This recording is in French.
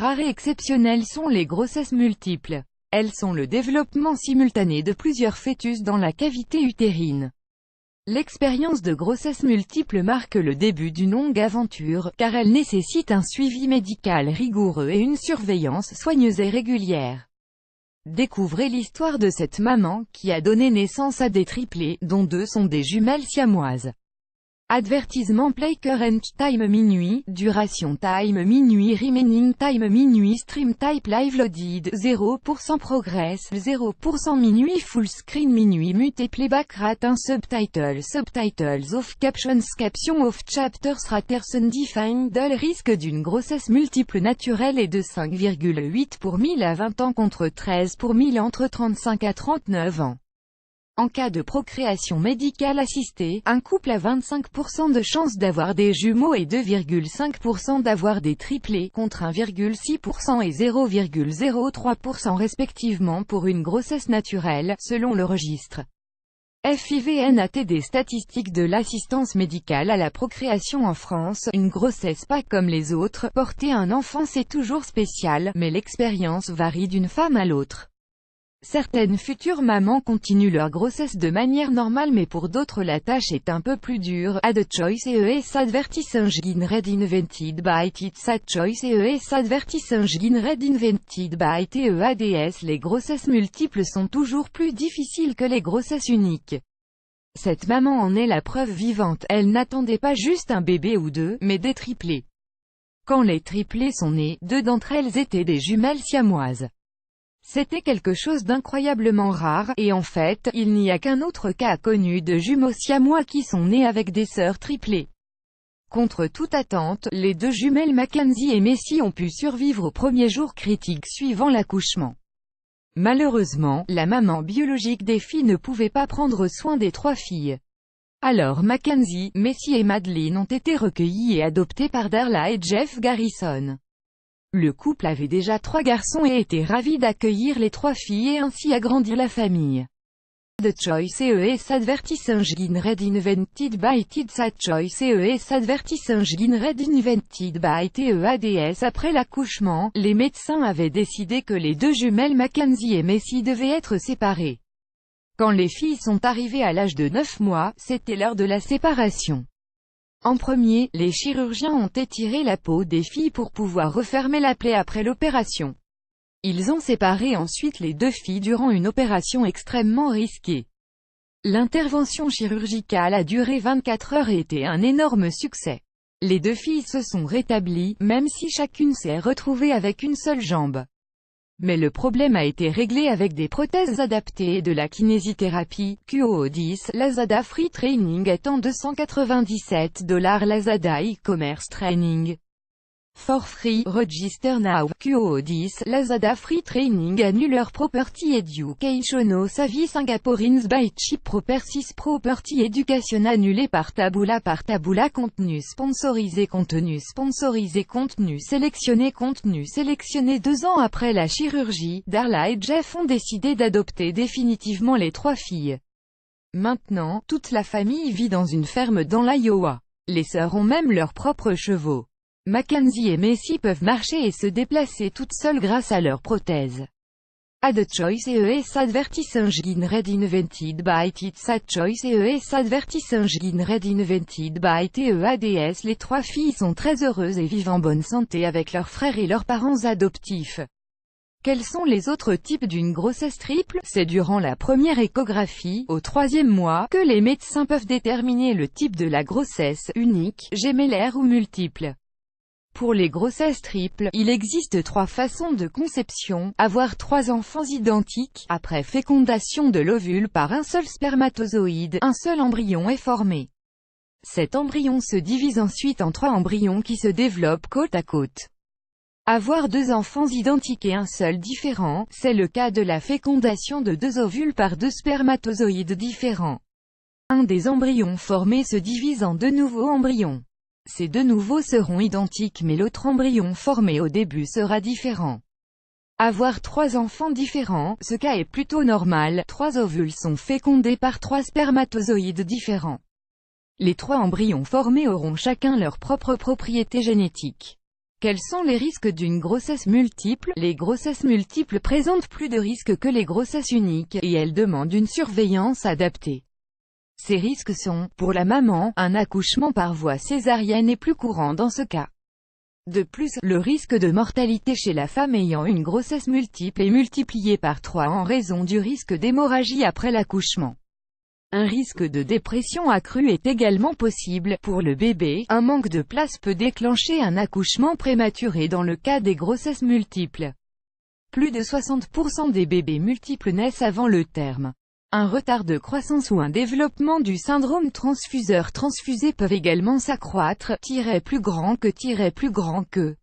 rares et exceptionnelles sont les grossesses multiples. Elles sont le développement simultané de plusieurs fœtus dans la cavité utérine. L'expérience de grossesse multiple marque le début d'une longue aventure, car elle nécessite un suivi médical rigoureux et une surveillance soigneuse et régulière. Découvrez l'histoire de cette maman, qui a donné naissance à des triplés, dont 2 sont des jumelles siamoises. Advertisement play current time minuit, duration time minuit remaining time minuit stream type live loaded 0% progress 0% minuit full screen minuit mute playback rate 1 subtitles off captions off chapters raters undefined. Le risque d'une grossesse multiple naturelle est de 5,8 pour 1000 à 20 ans contre 13 pour 1000 entre 35 à 39 ans. En cas de procréation médicale assistée, un couple a 25% de chances d'avoir des jumeaux et 2,5% d'avoir des triplés, contre 1,6% et 0,03% respectivement pour une grossesse naturelle, selon le registre FIVNAT des statistiques de l'assistance médicale à la procréation en France. Une grossesse pas comme les autres, porter un enfant c'est toujours spécial, mais l'expérience varie d'une femme à l'autre. Certaines futures mamans continuent leur grossesse de manière normale mais pour d'autres la tâche est un peu plus dure. Add choice ES advertising red invented by TITS Add choice ES advertising red invented by TEADS. Les grossesses multiples sont toujours plus difficiles que les grossesses uniques. Cette maman en est la preuve vivante, elle n'attendait pas juste un bébé ou 2, mais des triplés. Quand les triplés sont nés, 2 d'entre elles étaient des jumelles siamoises. C'était quelque chose d'incroyablement rare, et en fait, il n'y a qu'un autre cas connu de jumeaux siamois qui sont nés avec des sœurs triplées. Contre toute attente, les 2 jumelles Mackenzie et Messi ont pu survivre aux premiers jours critiques suivant l'accouchement. Malheureusement, la maman biologique des filles ne pouvait pas prendre soin des 3 filles. Alors Mackenzie, Messi et Madeline ont été recueillis et adoptés par Darla et Jeff Garrison. Le couple avait déjà 3 garçons et était ravi d'accueillir les 3 filles et ainsi agrandir la famille. The choice ES advertising red invented by TITS Add choice ES advertising red invented by TEADS. Après l'accouchement, les médecins avaient décidé que les 2 jumelles Mackenzie et Messi devaient être séparées. Quand les filles sont arrivées à l'âge de 9 mois, c'était l'heure de la séparation. En premier, les chirurgiens ont étiré la peau des filles pour pouvoir refermer la plaie après l'opération. Ils ont séparé ensuite les 2 filles durant une opération extrêmement risquée. L'intervention chirurgicale a duré 24 heures et était un énorme succès. Les 2 filles se sont rétablies, même si chacune s'est retrouvée avec une seule jambe. Mais le problème a été réglé avec des prothèses adaptées et de la kinésithérapie. QO10, Lazada Free Training étant $297, Lazada e-commerce training. For free, register now. QO10, Lazada Free Training Annular Property Educational Savvy Singaporeans by Cheap Properties Property Education annulé par Taboola contenu sponsorisé contenu sélectionné 2 ans après la chirurgie, Darla et Jeff ont décidé d'adopter définitivement les 3 filles. Maintenant, toute la famille vit dans une ferme dans l'Iowa. Les sœurs ont même leurs propres chevaux. Mackenzie et Messi peuvent marcher et se déplacer toutes seules grâce à leurs prothèses. Add choice ES advertising red invented by TITS Add choice ES advertising red invented by TEADS. Les 3 filles sont très heureuses et vivent en bonne santé avec leurs frères et leurs parents adoptifs. Quels sont les autres types d'une grossesse triple? C'est durant la première échographie, au 3e mois, que les médecins peuvent déterminer le type de la grossesse, unique, gémellaire ou multiple. Pour les grossesses triples, il existe 3 façons de conception: avoir 3 enfants identiques, après fécondation de l'ovule par un seul spermatozoïde, un seul embryon est formé. Cet embryon se divise ensuite en 3 embryons qui se développent côte à côte. Avoir 2 enfants identiques et un seul différent, c'est le cas de la fécondation de 2 ovules par 2 spermatozoïdes différents. Un des embryons formés se divise en 2 nouveaux embryons. Ces 2 nouveaux seront identiques mais l'autre embryon formé au début sera différent. Avoir 3 enfants différents, ce cas est plutôt normal, 3 ovules sont fécondés par 3 spermatozoïdes différents. Les 3 embryons formés auront chacun leur propre propriété génétique. Quels sont les risques d'une grossesse multiple? Les grossesses multiples présentent plus de risques que les grossesses uniques, et elles demandent une surveillance adaptée. Ces risques sont, pour la maman, un accouchement par voie césarienne est plus courant dans ce cas. De plus, le risque de mortalité chez la femme ayant une grossesse multiple est multiplié par 3 en raison du risque d'hémorragie après l'accouchement. Un risque de dépression accrue est également possible. Pour le bébé, un manque de place peut déclencher un accouchement prématuré dans le cas des grossesses multiples. Plus de 60% des bébés multiples naissent avant le terme. Un retard de croissance ou un développement du syndrome transfuseur-transfusé peuvent également s'accroître, plus grand que